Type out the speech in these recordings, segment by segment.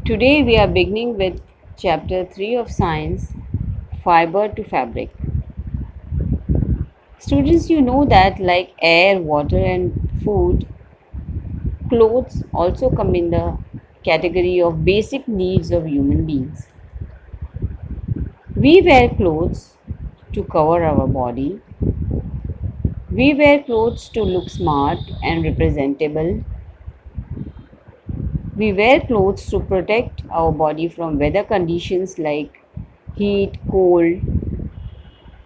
Today we are beginning with chapter 3 of science, fiber to fabric. Students, you know that like air, water and food, clothes also come in the category of basic needs of human beings. We wear clothes to cover our body. We wear clothes to look smart and representable. We wear clothes to protect our body from weather conditions like heat, cold,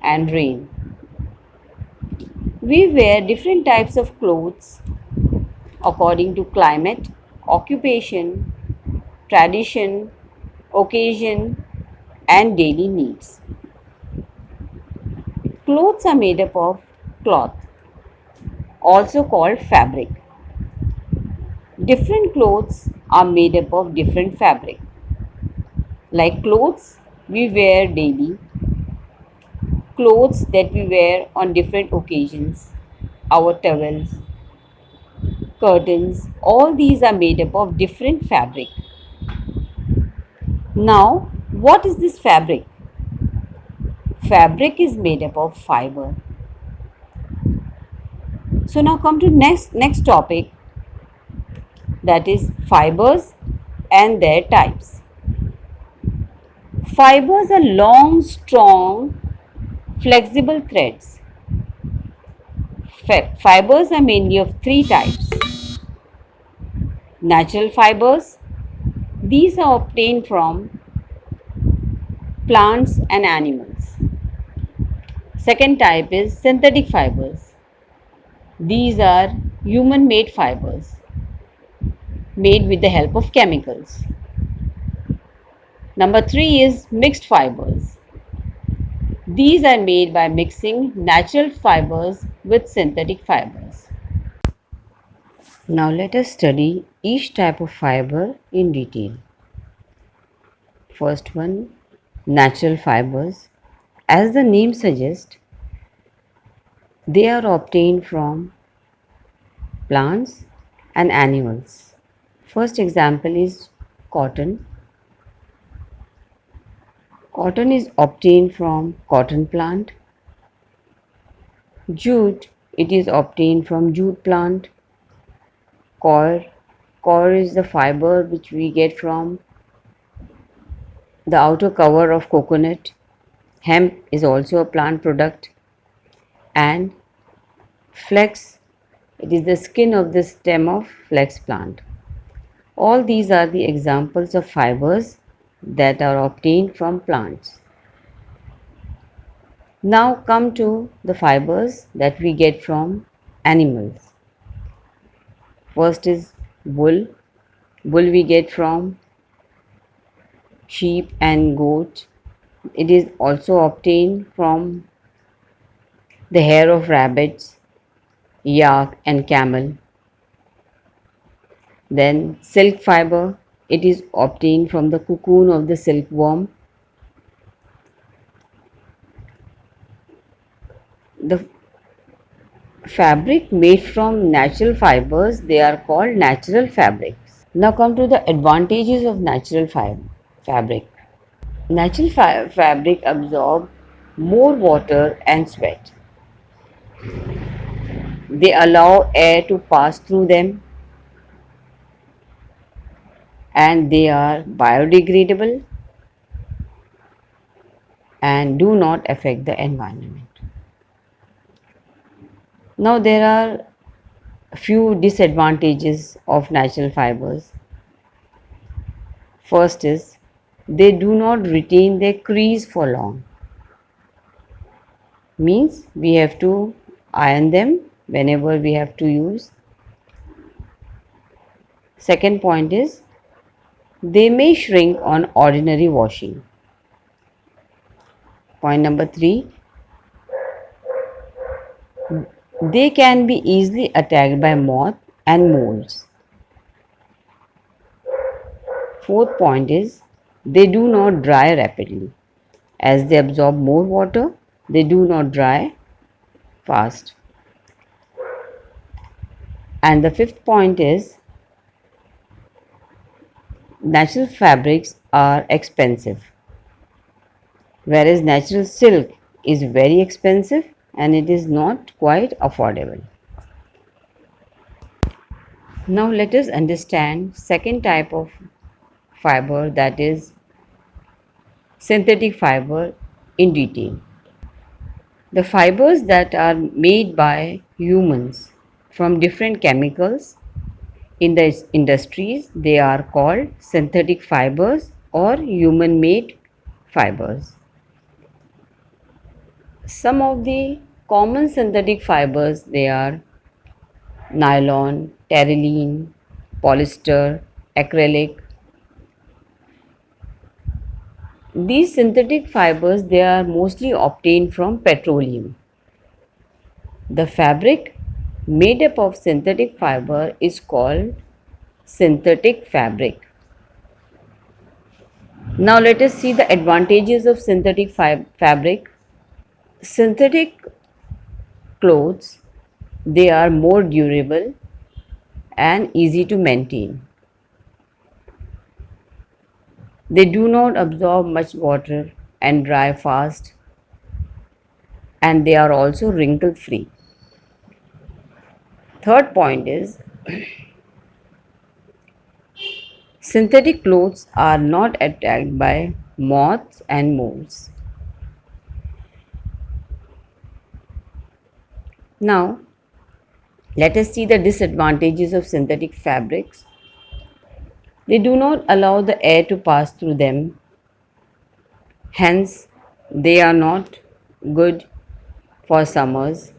and rain. We wear different types of clothes according to climate, occupation, tradition, occasion, and daily needs. Clothes are made up of cloth, also called fabric. Different clothes are made up of different fabric. Like clothes we wear daily, clothes that we wear on different occasions, our towels, curtains, all these are made up of different fabric. Now, what is this fabric? Fabric is made up of fiber. So now come to next topic, that is fibers and their types. Fibers are long, strong, flexible threads. Fibers are mainly of three types. Natural fibers, these are obtained from plants and animals. Second type is synthetic fibers. These are human made fibers made with the help of chemicals. Number 3 is mixed fibers. These are made by mixing natural fibers with synthetic fibers. Now let us study each type of fiber in detail. First one, natural fibers. As the name suggests, they are obtained from plants and animals. First example is cotton. Cotton is obtained from cotton plant. Jute, it is obtained from jute plant. Coir, coir is the fiber which we get from the outer cover of coconut. Hemp is also a plant product. And flax, it is the skin of the stem of flax plant. All these are the examples of fibers that are obtained from plants. Now come to the fibers that we get from animals. First is wool. Wool we get from sheep and goat. It is also obtained from the hair of rabbits, yak and camel. Then silk fiber, it is obtained from the cocoon of the silkworm. The fabric made from natural fibers, they are called natural fabrics. Now come to the advantages of natural fabric. Natural fabric absorb more water and sweat. They allow air to pass through them and they are biodegradable and do not affect the environment. Now there are a few disadvantages of natural fibers. First is they do not retain their crease for long. Means we have to iron them whenever we have to use. Second point is they may shrink on ordinary washing. Point number 3, they can be easily attacked by moth and molds. Fourth point is they do not dry rapidly. As they absorb more water, they do not dry fast. And the fifth point is Natural fabrics are expensive, whereas natural silk is very expensive and it is not quite affordable. Now let us understand second type of fiber, that is synthetic fiber, in detail. The fibers that are made by humans from different chemicals in the industries, they are called synthetic fibers or human made fibers. Some of the common synthetic fibers, they are nylon, terylene, polyester, acrylic. These synthetic fibers, they are mostly obtained from petroleum. The fabric made up of synthetic fiber is called synthetic fabric. Now let us see the advantages of synthetic fabric. Synthetic clothes, they are more durable and easy to maintain. They do not absorb much water and dry fast, and they are also wrinkle free. Third point is synthetic clothes are not attacked by moths and molds. Now let us see the disadvantages of synthetic fabrics. They do not allow the air to pass through them, hence, they are not good for summers.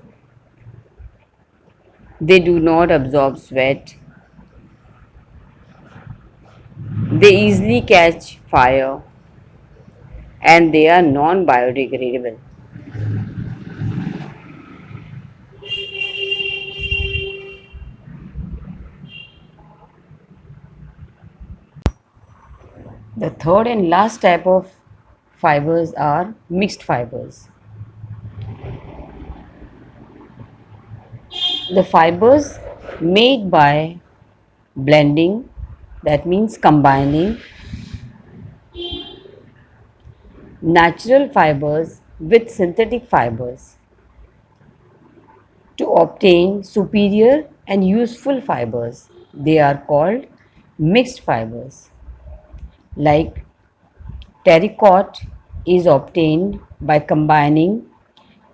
They do not absorb sweat. They easily catch fire and they are non biodegradable. The third and last type of fibers are mixed fibers. The fibers made by blending, that means combining natural fibers with synthetic fibers to obtain superior and useful fibers. They are called mixed fibers. Like terracotta is obtained by combining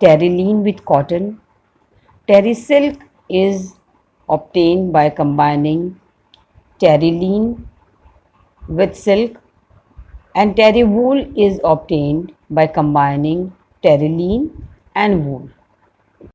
terylene with cotton. Terry silk is obtained by combining terylene with silk, and terry wool is obtained by combining terylene and wool.